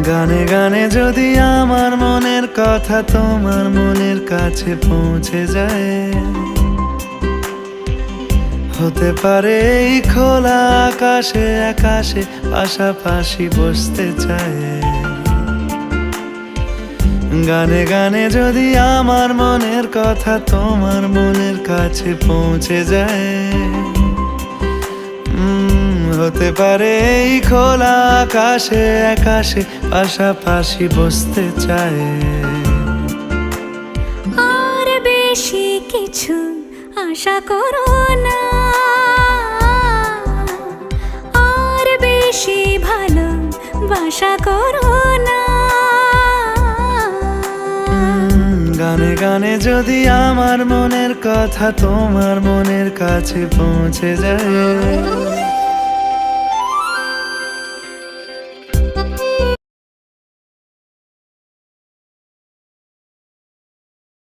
গানে গানে যদি আমার মনের কথা তোমার মনের কাছে পৌঁছে যায়, হতে পারে এই খোলা আকাশে আকাশে পাশাপাশি বসতে চায়। গানে গানে যদি আমার মনের কথা তোমার মনের কাছে পৌঁছে যায়, হতে পারে এই খোলা আকাশে আকাশে পাশাপাশি বসতে চায়। আর বেশি কিছু আশা করো না, আর বেশি ভালোবাসা করো না। গানে গানে যদি আমার মনের কথা তোমার মনের কাছে পৌঁছে যায়,